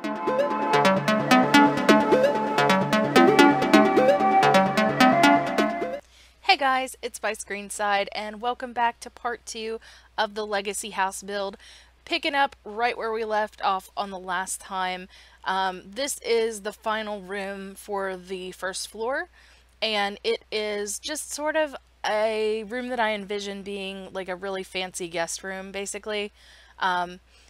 Hey guys, it's byscreenside and welcome back to part 2 of the Legacy House build. Picking up right where we left off on the last time. This is the final room for the first floor, and it is just sort of a room that I envision being like a really fancy guest room, basically.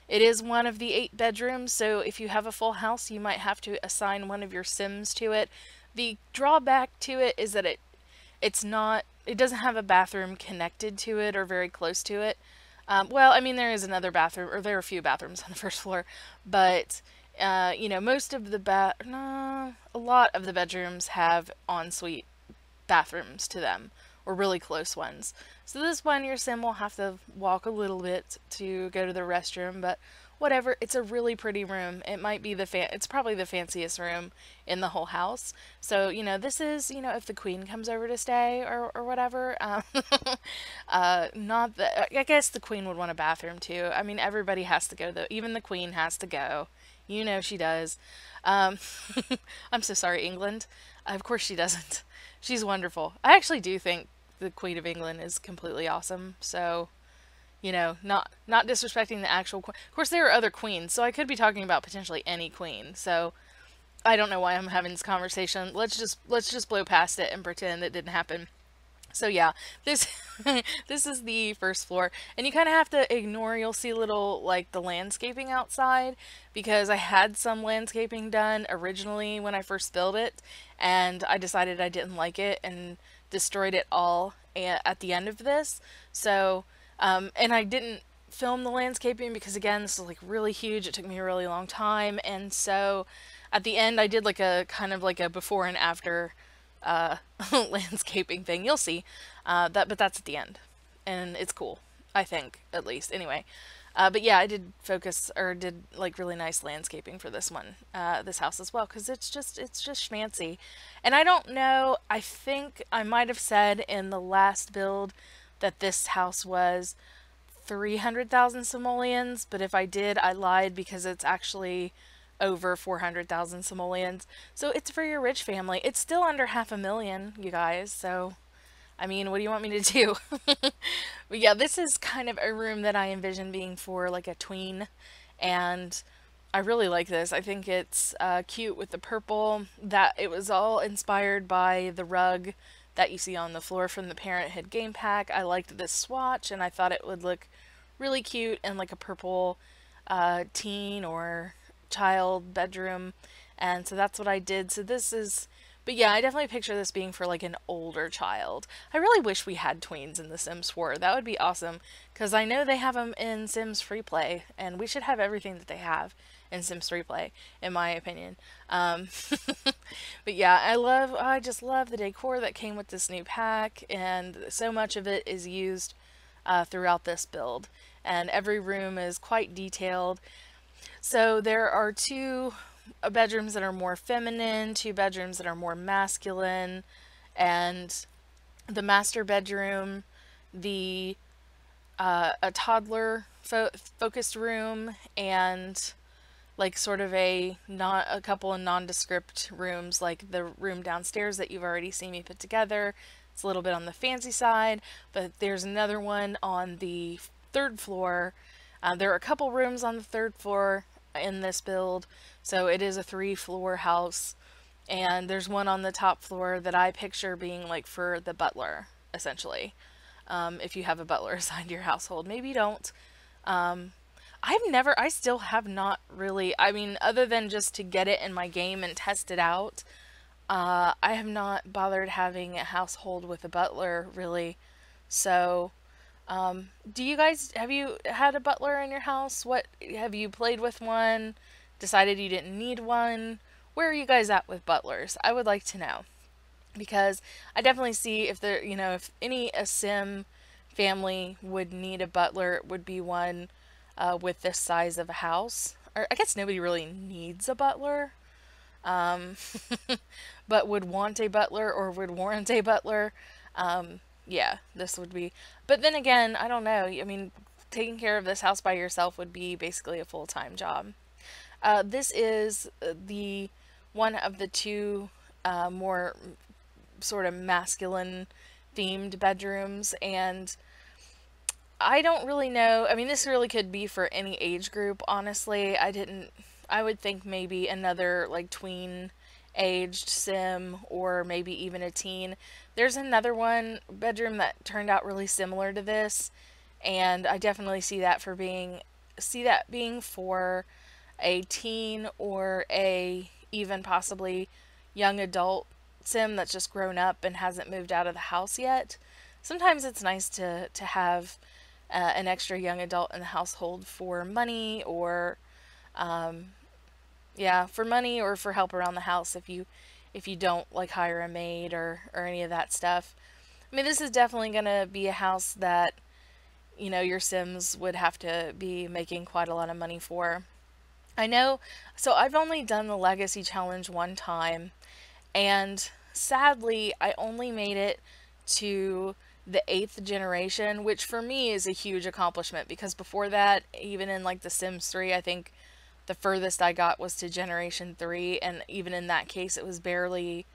It is one of the 8 bedrooms, so if you have a full house, you might have to assign one of your Sims to it. The drawback to it is that it doesn't have a bathroom connected to it or very close to it. Well, I mean, there is another bathroom, or there are a few bathrooms on the first floor, but, most of no, a lot of the bedrooms have ensuite bathrooms to them, or really close ones. So this one, your sim will have to walk a little bit to go to the restroom, but whatever, it's a really pretty room. It might be it's probably the fanciest room in the whole house. So, this is, if the queen comes over to stay or whatever. Not that, I guess the queen would want a bathroom too. I mean, everybody has to go though. Even the queen has to go. You know she does. Um, I'm so sorry, England. Of course she doesn't. She's wonderful. I actually do think the Queen of England is completely awesome. So, not disrespecting the actual queen. Of course, there are other queens, so I could be talking about potentially any queen. So I don't know why I'm having this conversation. Let's just blow past it and pretend it didn't happen. So yeah, this this is the first floor, and you kind of have to ignore. You'll see little like the landscaping outside because I had some landscaping done originally when I first built it, and I decided I didn't like it and destroyed it all at the end of this. So, and I didn't film the landscaping because again, this is like really huge. It took me a really long time, and so at the end, I did like a kind of like a before and after uh, landscaping thing. You'll see but that's at the end, and it's cool. I think at least anyway. But yeah, I did focus or did like really nice landscaping for this one, this house as well, because it's just schmancy. And I don't know. I think I might have said in the last build that this house was 300,000 simoleons, but if I did, I lied because it's actually over 400,000 simoleons. So it's for your rich family. It's still under 500,000, you guys. So, I mean, what do you want me to do? But yeah, this is kind of a room that I envision being for like a tween. And I really like this. I think it's cute with the purple. That it was all inspired by the rug that you see on the floor from the Parenthood game pack. I liked this swatch and I thought it would look really cute in like a purple teen or child bedroom, and so that's what I did. So this is, but yeah, I definitely picture this being for like an older child. I really wish we had tweens in The Sims 4. That would be awesome because I know they have them in Sims Free Play, and we should have everything that they have in Sims Free Play, in my opinion. But yeah, I just love the decor that came with this new pack, and so much of it is used throughout this build, and every room is quite detailed. So there are two bedrooms that are more feminine, two bedrooms that are more masculine, and the master bedroom, the a toddler focused room, and like sort of a couple of nondescript rooms, like the room downstairs that you've already seen me put together. It's a little bit on the fancy side, but there's another one on the third floor. There are a couple rooms on the third floor in this build, so it is a 3-floor house, and there's one on the top floor that I picture being like for the butler, essentially. If you have a butler assigned to your household. Maybe you don't. I still have not really, I mean, other than just to get it in my game and test it out, I have not bothered having a household with a butler, really. So, have you had a butler in your house? What, have you played with one? Decided you didn't need one? Where are you guys at with butlers? I would like to know. Because I definitely see if there, if a sim family would need a butler, it would be one with this size of a house. Or I guess nobody really needs a butler, um, but would want a butler or would warrant a butler. Yeah, this would be. But then again, I don't know. I mean, taking care of this house by yourself would be basically a full-time job. This is the one of the two more sort of masculine themed bedrooms, and I don't really know. I mean, this really could be for any age group, honestly. I would think maybe another like tween aged sim or maybe even a teen. There's another one bedroom that turned out really similar to this, and I definitely see that being for a teen or a even possibly young adult sim that's just grown up and hasn't moved out of the house yet. Sometimes it's nice to have an extra young adult in the household for money or yeah, for money or for help around the house if you don't like hire a maid or any of that stuff. I mean, this is definitely going to be a house that, you know, your Sims would have to be making quite a lot of money for. I know, so I've only done the Legacy Challenge one time, and sadly, I only made it to the eighth generation, which for me is a huge accomplishment because before that, even in like The Sims 3, I think the furthest I got was to generation 3, and even in that case, it was barely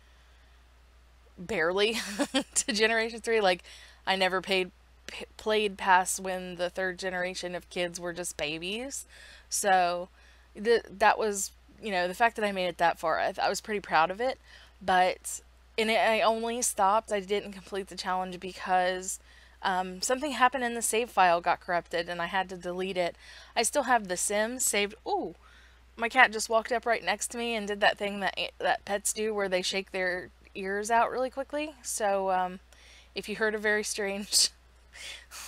to generation 3. Like, I never played past when the third generation of kids were just babies. So, that was, you know, the fact that I made it that far, I was pretty proud of it. But I only stopped. I didn't complete the challenge because something happened in the save file got corrupted and I had to delete it. I still have The Sims saved. Ooh, my cat just walked up right next to me and did that thing that pets do where they shake their ears out really quickly. So if you heard a very strange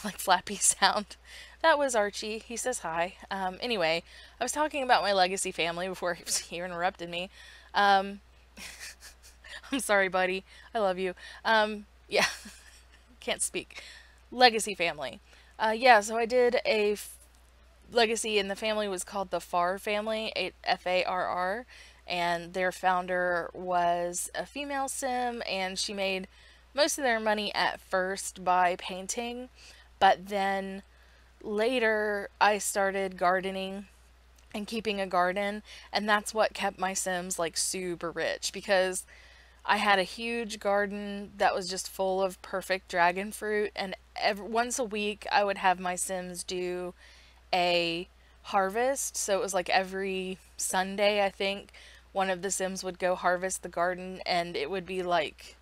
like flappy sound, that was Archie. He says hi. Anyway, I was talking about my legacy family before he interrupted me. Um, I'm sorry, buddy. I love you. Yeah, can't speak. Legacy family. Yeah, so I did legacy, and the family was called the Farr family, Farr, and their founder was a female sim, and she made most of their money at first by painting, but then later I started gardening and keeping a garden, and that's what kept my Sims like super rich because I had a huge garden that was just full of perfect dragon fruit, and once a week I would have my Sims do a harvest. So it was like every Sunday, I think, one of the Sims would go harvest the garden, and it would be like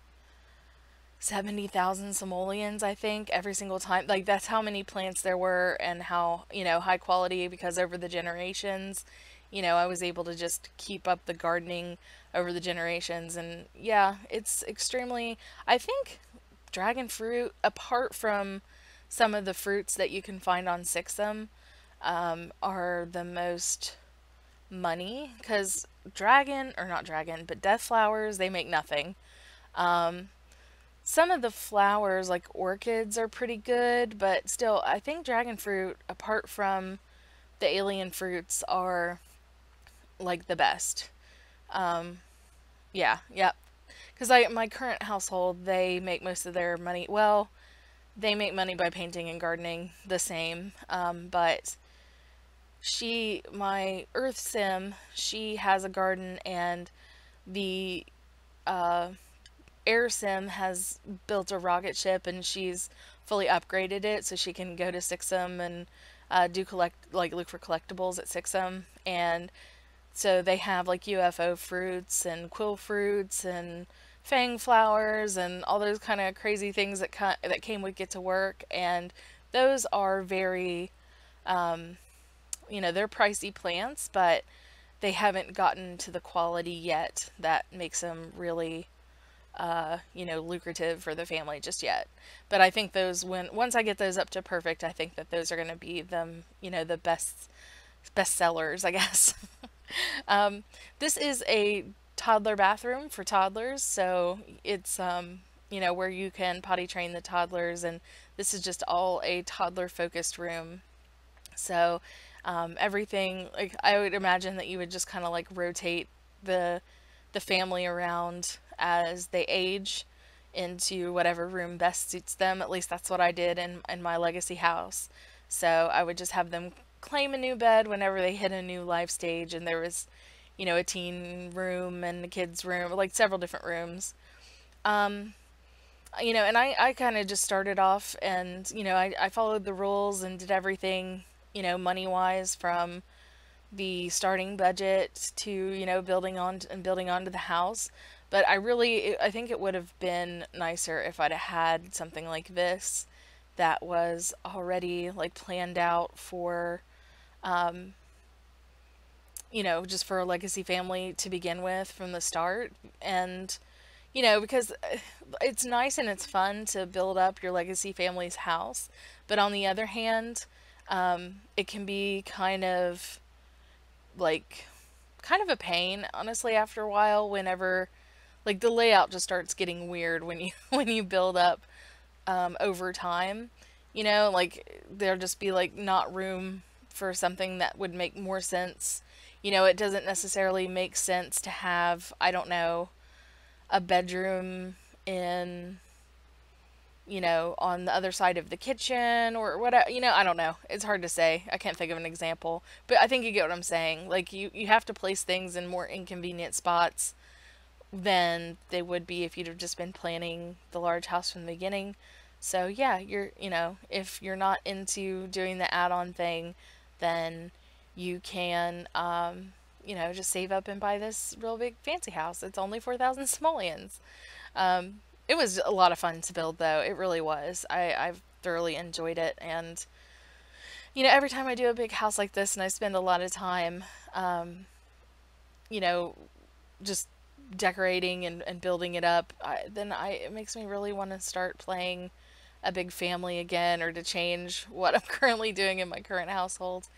70,000 simoleons, I think, every single time. Like, that's how many plants there were and how, you know, high quality because over the generations, you know, I was able to just keep up the gardening over the generations. And yeah, it's extremely, I think, dragon fruit, apart from some of the fruits that you can find on Sixum, are the most money because dragon, or not dragon, but death flowers, they make nothing. Some of the flowers, like orchids, are pretty good, but still, I think dragon fruit, apart from the alien fruits, are like the best. Yeah, yeah. Because my current household, they make most of their money. Well, they make money by painting and gardening the same. But my Earth Sim, she has a garden, and the uh, Air Sim has built a rocket ship, and she's fully upgraded it so she can go to Sixum and look for collectibles at Sixum. And so they have like UFO fruits and quill fruits and fang flowers and all those kind of crazy things that came with Get to Work, and those are very, you know, they're pricey plants, but they haven't gotten to the quality yet that makes them really, you know, lucrative for the family just yet. But I think once I get those up to perfect, I think that those are going to be you know, the best sellers, I guess. This is a toddler bathroom for toddlers, so it's you know, where you can potty train the toddlers, and this is just all a toddler focused room. So everything, like, I would imagine that you would just kind of like rotate the family around as they age into whatever room best suits them. At least that's what I did in my legacy house. So I would just have them claim a new bed whenever they hit a new life stage, and there was, a teen room and a kids room, like several different rooms. Um, and I kind of just started off, and, I followed the rules and did everything, money wise, from the starting budget to, building on and building onto the house. But I think it would have been nicer if I'd have had something like this that was already like planned out for, um, just for a legacy family to begin with from the start. And, because it's nice and it's fun to build up your legacy family's house. But on the other hand, it can be like, kind of a pain, honestly, after a while, whenever, like, the layout just starts getting weird when you, when you build up, over time. Like, there'll just be, like, not room for something that would make more sense. It doesn't necessarily make sense to have, I don't know, a bedroom in, on the other side of the kitchen or whatever. I don't know. It's hard to say. I can't think of an example. But I think you get what I'm saying. Like, you have to place things in more inconvenient spots than they would be if you'd have just been planning the large house from the beginning. So, yeah, if you're not into doing the add on thing, then you can, just save up and buy this real big fancy house. It's only 4,000 simoleons. Um, it was a lot of fun to build, though. It really was. I've thoroughly enjoyed it. And, every time I do a big house like this and I spend a lot of time, you know, just decorating and building it up, it makes me really want to start playing a big family again, or to change what I'm currently doing in my current household.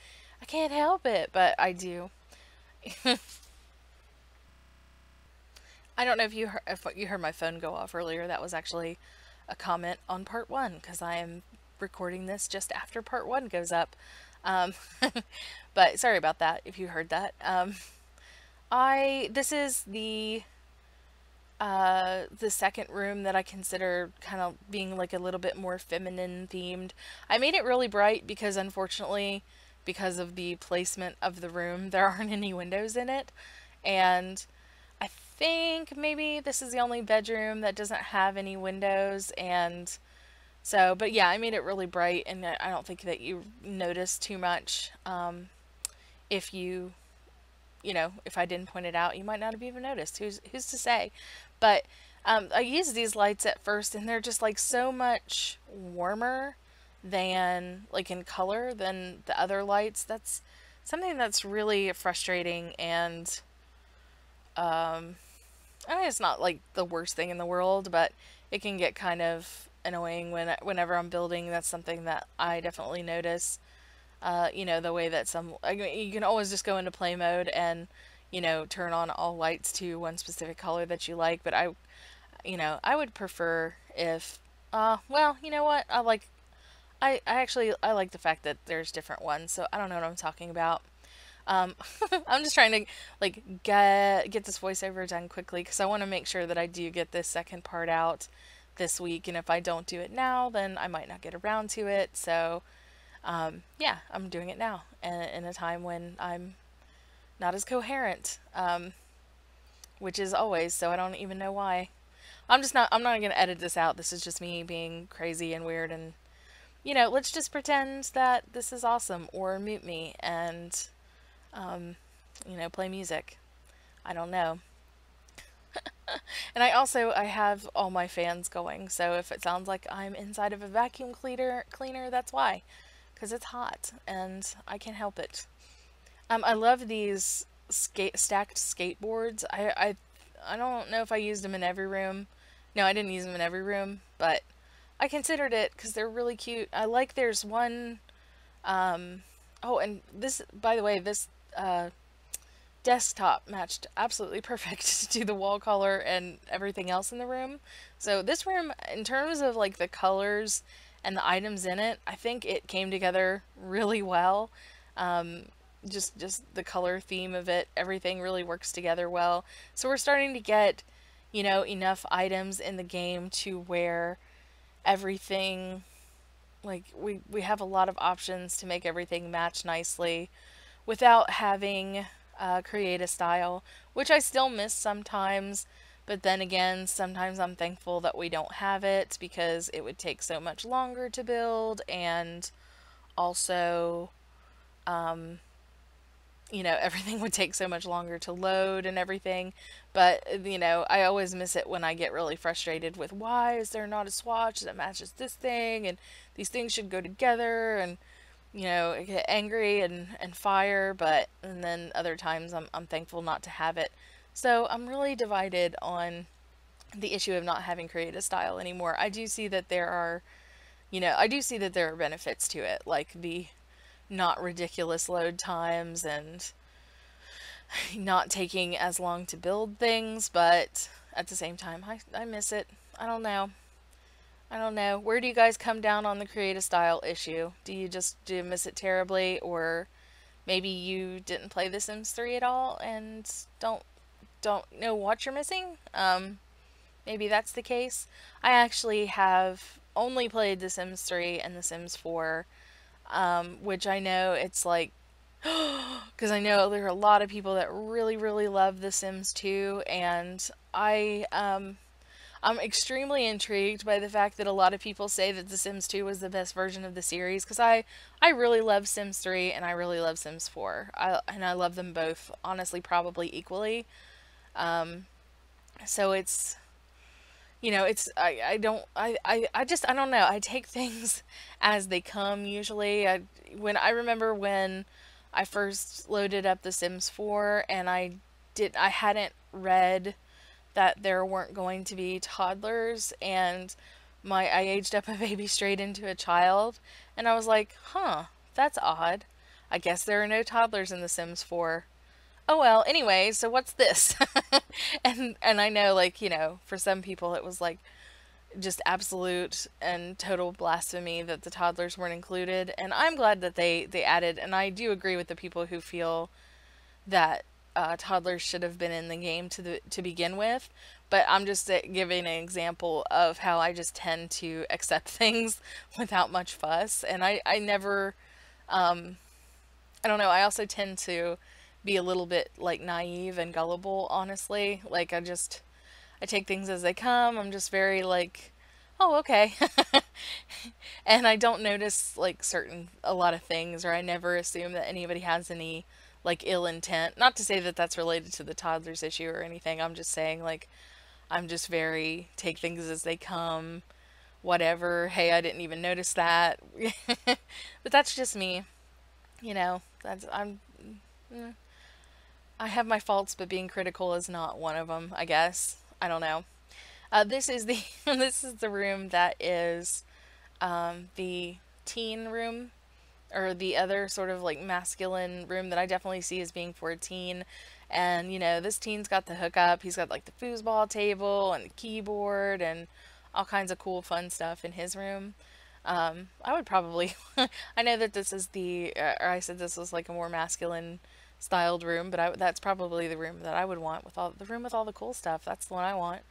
I can't help it, but I do. I don't know if you heard my phone go off earlier. That was actually a comment on part one, because I am recording this just after part one goes up. Um, but sorry about that if you heard that. This is the second room that I consider kind of being like a little bit more feminine themed. I made it really bright because, unfortunately, because of the placement of the room, there aren't any windows in it. And I think maybe this is the only bedroom that doesn't have any windows. And so, but yeah, I made it really bright, and I don't think that you notice too much. If if I didn't point it out, you might not have even noticed. Who's to say? But I used these lights at first, and they're just like so much warmer than, like, in color than the other lights. That's something that's really frustrating, and I mean, it's not like the worst thing in the world, but it can get kind of annoying whenever I'm building. That's something that I definitely notice. The way that I mean, you can always just go into play mode and, turn on all lights to one specific color that you like. But I would prefer if, well, you know what? I like the fact that there's different ones, so I don't know what I'm talking about. Um, I'm just trying to, like, get this voiceover done quickly, because I want to make sure that I do get this second part out this week. And if I don't do it now, then I might not get around to it. So, yeah, I'm doing it now, in a time when I'm not as coherent, which is always, so I don't even know why. I'm not gonna edit this out. This is just me being crazy and weird, and, let's just pretend that this is awesome, or mute me and, play music. I don't know. And I have all my fans going, so if it sounds like I'm inside of a vacuum cleaner, that's why. Because it's hot, and I can't help it. I love these stacked skateboards. I don't know if I used them in every room. No, I didn't use them in every room, but I considered it because they're really cute. I like there's one, oh, and this, by the way, this desktop matched absolutely perfect to the wall color and everything else in the room. So this room, in terms of, like, the colors and the items in it, I think it came together really well. Um, just the color theme of it, everything really works together well. So we're starting to get, enough items in the game to where everything like we have a lot of options to make everything match nicely without having create a style, which I still miss sometimes. But then again, sometimes I'm thankful that we don't have it because it would take so much longer to build, and also, everything would take so much longer to load and everything. But, I always miss it when I get really frustrated with why is there not a swatch that matches this thing, and these things should go together, and, I get angry and fire, and then other times I'm thankful not to have it. So I'm really divided on the issue of not having creative style anymore. I do see that there are benefits to it, like the not ridiculous load times and not taking as long to build things, but at the same time, I miss it. I don't know. I don't know. Where do you guys come down on the creative style issue? Do you miss it terribly, or maybe you didn't play The Sims 3 at all and don't know what you're missing? Maybe that's the case. I actually have only played The Sims 3 and The Sims 4, which I know it's like, because I know there are a lot of people that really, really love The Sims 2, and I'm extremely intrigued by the fact that a lot of people say that The Sims 2 was the best version of the series, because I really love Sims 3 and I really love Sims 4. I love them both, honestly, probably equally. So I don't, I just, I don't know. I take things as they come usually. I remember when I first loaded up The Sims 4, and I hadn't read that there weren't going to be toddlers, and I aged up a baby straight into a child, and I was like, huh, that's odd. I guess there are no toddlers in The Sims 4. Oh well, anyway, so what's this? And I know, like, for some people it was like just absolute and total blasphemy that the toddlers weren't included, and I'm glad that they added, and I do agree with the people who feel that toddlers should have been in the game to begin with. But I'm just giving an example of how I just tend to accept things without much fuss, and I never, I don't know. I also tend to be a little bit like naive and gullible, honestly. Like I take things as they come. I'm just very like, oh, okay. And I don't notice like a lot of things, or I never assume that anybody has any like ill intent. Not to say that that's related to the toddlers issue or anything. I'm just saying, like, I'm just very take things as they come, whatever. Hey, I didn't even notice that. But that's just me, That's I have my faults, but being critical is not one of them, I guess. I don't know. This is the this is the room that is the teen room, or the other sort of like masculine room that I definitely see as being for a teen. And this teen's got the hookup. He's got like the foosball table and the keyboard and all kinds of cool fun stuff in his room. I would probably, I know that this is or I said this was like a more masculine styled room, but that's probably the room that I would want, the room with all the cool stuff. That's the one I want.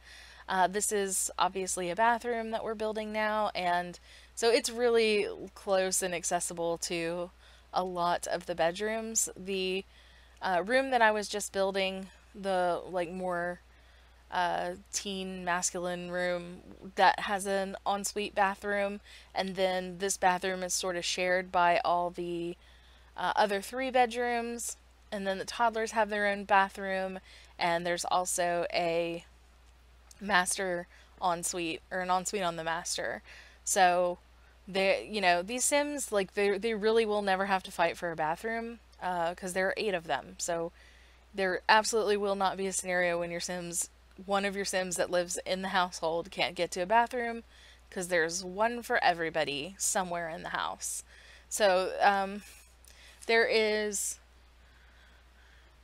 This is obviously a bathroom that we're building now, and so it's really close and accessible to a lot of the bedrooms. The room that I was just building, the like more teen masculine room, that has an ensuite bathroom, and then this bathroom is sort of shared by all the other three bedrooms, and then the toddlers have their own bathroom, and there's also a master ensuite, or an ensuite on the master. So these Sims, like, they really will never have to fight for a bathroom, because there are 8 of them. So there absolutely will not be a scenario when one of your Sims that lives in the household can't get to a bathroom, because there's one for everybody somewhere in the house. So there is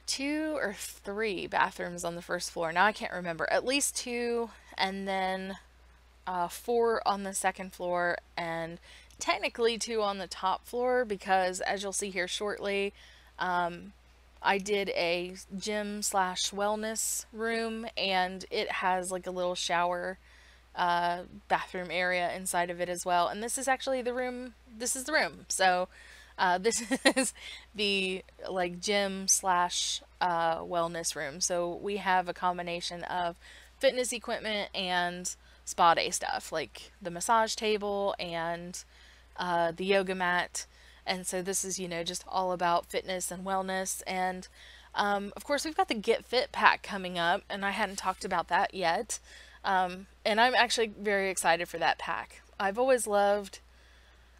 2 or 3 bathrooms on the first floor. Now I can't remember. At least 2, and then 4 on the second floor, and technically 2 on the top floor, because as you'll see here shortly, I did a gym slash wellness room, and it has like a little shower bathroom area inside of it as well. And this is actually the room. This is the room. So this is the like gym slash wellness room. So we have a combination of fitness equipment and spa day stuff, like the massage table and the yoga mat. And so this is, just all about fitness and wellness. And of course, we've got the Get Fit pack coming up, and I hadn't talked about that yet. And I'm actually very excited for that pack. I've always loved,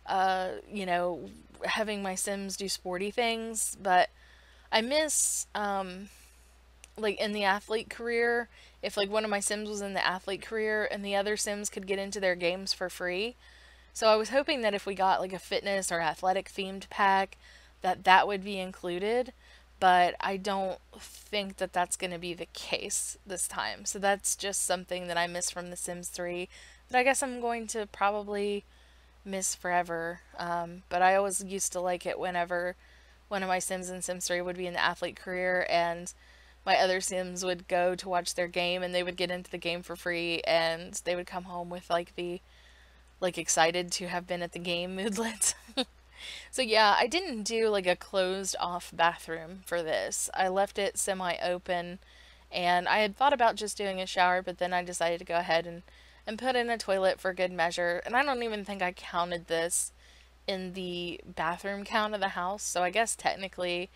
having my Sims do sporty things, but I miss, like in the athlete career, if like one of my Sims was in the athlete career and the other Sims could get into their games for free. So I was hoping that if we got like a fitness or athletic themed pack, that would be included, but I don't think that that's going to be the case this time. So that's just something that I miss from The Sims 3 that I guess I'm going to probably miss forever. But I always used to like it whenever one of my Sims in Sims 3 would be in the athlete career and my other Sims would go to watch their game and they would get into the game for free and they would come home with like the like excited to have been at the game moodlet. So yeah, I didn't do like a closed off bathroom for this. I left it semi open and I had thought about just doing a shower, but then I decided to go ahead and put in a toilet for good measure. And I don't even think I counted this in the bathroom count of the house. So I guess technically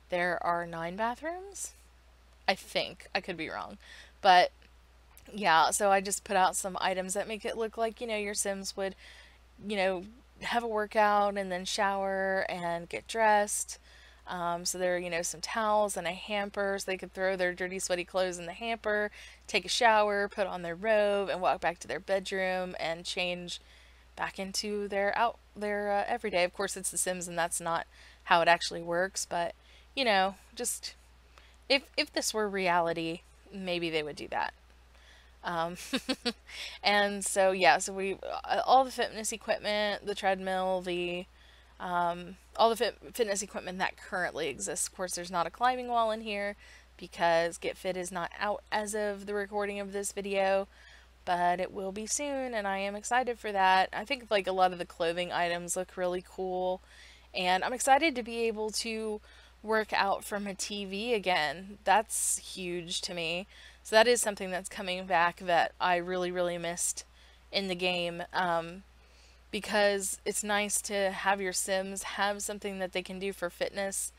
there are 9 bathrooms. I think. I could be wrong. But yeah, so I just put out some items that make it look like, your Sims would, you know, have a workout and then shower and get dressed. So there are, some towels and a hamper so they could throw their dirty, sweaty clothes in the hamper, take a shower, put on their robe, and walk back to their bedroom and change back into their everyday. Of course, it's The Sims, and that's not how it actually works. But just if this were reality, maybe they would do that. Um, and so yeah, so we all the fitness equipment, the treadmill, the all the fitness equipment that currently exists. Of course, there's not a climbing wall in here because Get Fit is not out as of the recording of this video, but it will be soon, and I am excited for that. I think like a lot of the clothing items look really cool, and I'm excited to be able to work out from a TV again. That's huge to me. So that is something that's coming back that I really, really missed in the game. Because it's nice to have your Sims have something that they can do for fitness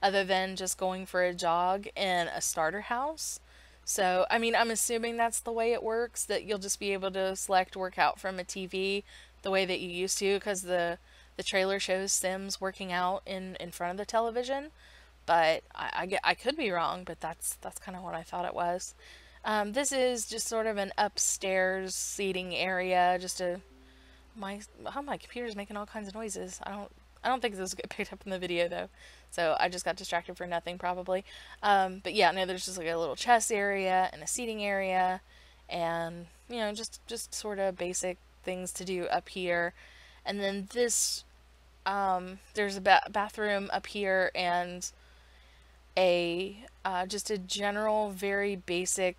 other than just going for a jog in a starter house. So, I mean, I'm assuming that's the way it works, that you'll just be able to select workout from a TV the way that you used to, because the trailer shows Sims working out in front of the television. But I could be wrong, but that's kind of what I thought it was. This is just sort of an upstairs seating area, just a my computer's making all kinds of noises. I don't think this will get picked up in the video though. So I just got distracted for nothing probably. But yeah, no, there's just like a little chest area and a seating area and just sort of basic things to do up here. And then this there's a bathroom up here and a just a general very basic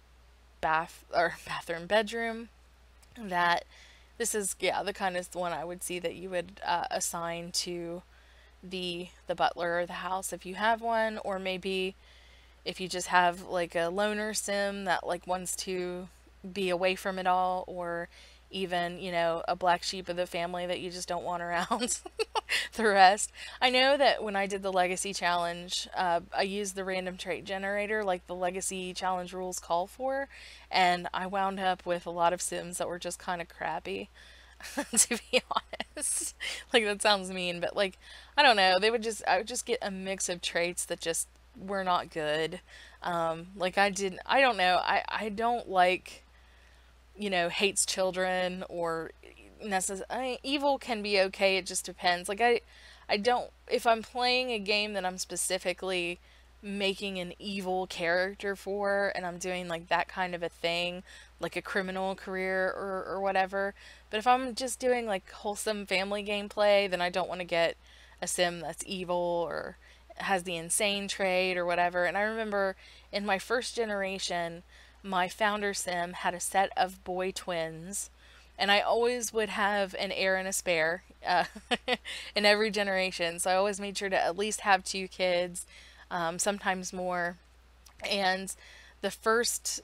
bathroom bedroom that this is, yeah, the kind of one I would see that you would assign to the butler or the house if you have one, or maybe if you just have like a loner Sim that like wants to be away from it all, or even, a black sheep of the family that you just don't want around the rest. I know that when I did the legacy challenge, I used the random trait generator like the legacy challenge rules call for, and I wound up with a lot of Sims that were just kind of crappy. To be honest, like that sounds mean, but like I don't know, I would just get a mix of traits that just were not good. Like I don't know, I don't like, hates children or evil can be okay, it just depends. Like I don't, if I'm playing a game that I'm specifically making an evil character for and I'm doing like that kind of a thing, like a criminal career or whatever, but if I'm just doing like wholesome family gameplay, then I don't want to get a Sim that's evil or has the insane trait or whatever. And I remember in my first generation, my founder Sim had a set of boy twins And I always would have an heir and a spare in every generation. So I always made sure to at least have two kids, sometimes more. And the first,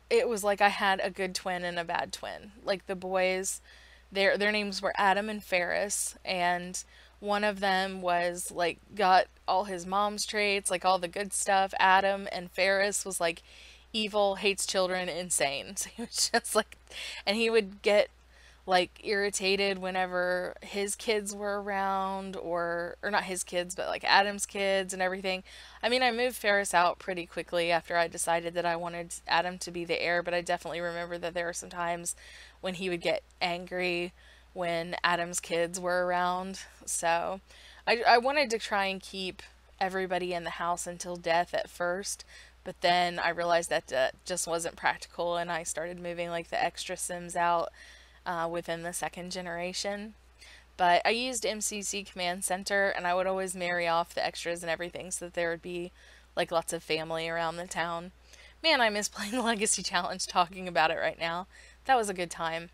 it was like I had a good twin and a bad twin. Like the boys, their names were Adam and Ferris, and one of them was like got all his mom's traits, like all the good stuff. Adam, and Ferris was like evil, hates children, insane. So he was just like, and he would get like irritated whenever his kids were around, or not his kids, but like Adam's kids and everything. I mean, I moved Ferris out pretty quickly after I decided that I wanted Adam to be the heir, but I definitely remember that there were some times when he would get angry when Adam's kids were around. So I wanted to try and keep everybody in the house until death at first, but then I realized that just wasn't practical, and I started moving like the extra Sims out within the second generation. But I used MCC Command Center, and I would always marry off the extras and everything so that there would be like lots of family around the town. Man, I miss playing the Legacy Challenge talking about it right now. That was a good time.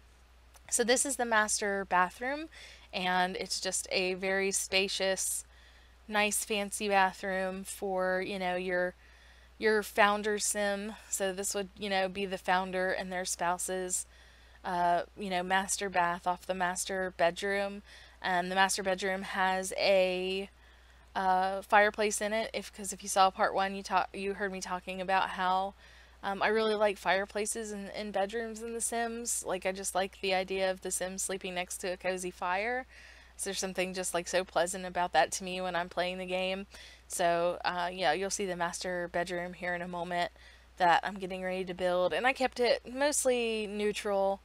So this is the master bathroom, and it's just a very spacious, nice, fancy bathroom for, your founder sim. So this would, be the founder and their spouses, master bath off the master bedroom. And the master bedroom has a fireplace in it. Because if you saw part one, you heard me talking about how I really like fireplaces in bedrooms in The Sims. Like I just like the idea of the Sims sleeping next to a cozy fire. So there's something just like so pleasant about that to me when I'm playing the game. So yeah, you'll see the master bedroom here in a moment that I'm getting ready to build, and I kept it mostly neutral,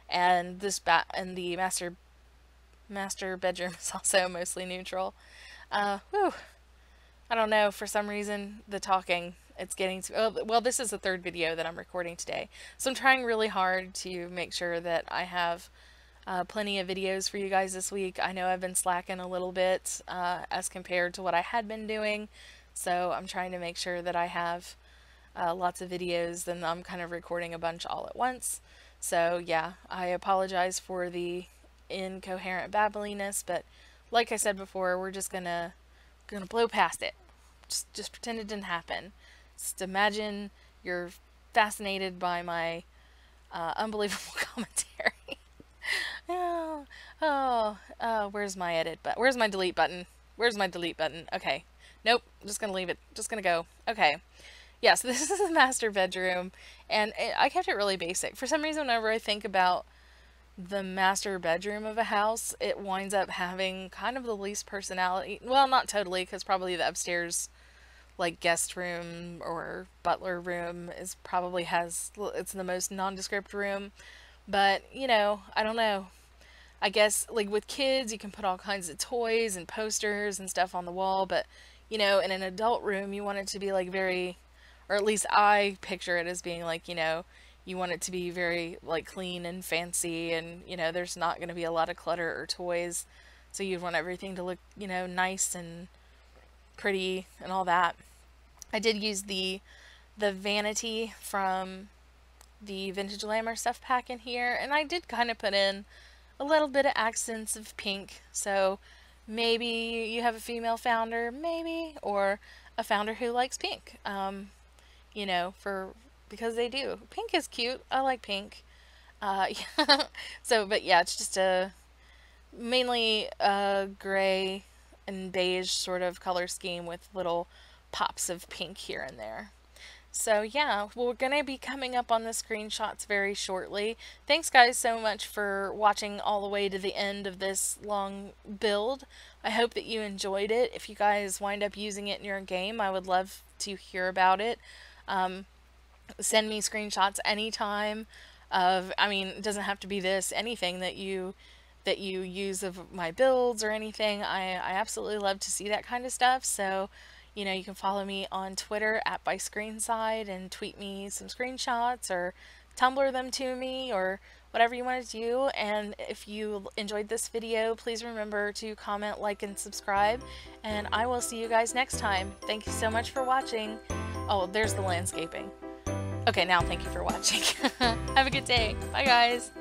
and the master bedroom is also mostly neutral. Whew. I don't know, for some reason the talking, it's getting to, oh, well, this is the third video that I'm recording today, so I'm trying really hard to make sure that I have plenty of videos for you guys this week. I know I've been slacking a little bit as compared to what I had been doing, so I'm trying to make sure that I have lots of videos, and I'm kind of recording a bunch all at once. So yeah, I apologize for the incoherent babbliness, but like I said before, we're just gonna blow past it. Just pretend it didn't happen. Just imagine you're fascinated by my unbelievable commentary. Where's my edit button? Where's my delete button? Where's my delete button? Okay. Nope. I'm just gonna leave it. Just gonna go. Okay. Yeah, so this is the master bedroom, and I kept it really basic. For some reason, whenever I think about the master bedroom of a house, it winds up having kind of the least personality. Well, not totally, because probably the upstairs, like, guest room or butler room it's the most nondescript room. But, I don't know. I guess, like, with kids, you can put all kinds of toys and posters and stuff on the wall, but, in an adult room, you want it to be, like, very, or at least I picture it as being, like, you want it to be very, like, clean and fancy, and, there's not going to be a lot of clutter or toys, so you'd want everything to look, nice and pretty and all that. I did use the vanity from the Vintage Glamour stuff pack in here, and I did kind of put in a little bit of accents of pink, so maybe you have a female founder, maybe, or a founder who likes pink, because they do. Pink is cute. I like pink. Yeah. So, but yeah, it's just mainly a gray and beige sort of color scheme with little pops of pink here and there. So yeah, we're going to be coming up on the screenshots very shortly. Thanks guys so much for watching all the way to the end of this long build. I hope that you enjoyed it. If you guys wind up using it in your game, I would love to hear about it. Send me screenshots anytime it doesn't have to be this, anything that you use of my builds or anything. I absolutely love to see that kind of stuff. So you can follow me on Twitter at byscreenside and tweet me some screenshots or Tumblr them to me or whatever you want to do. And if you enjoyed this video, please remember to comment, like, and subscribe. And I will see you guys next time. Thank you so much for watching. Oh, there's the landscaping. Okay, now thank you for watching. Have a good day. Bye, guys.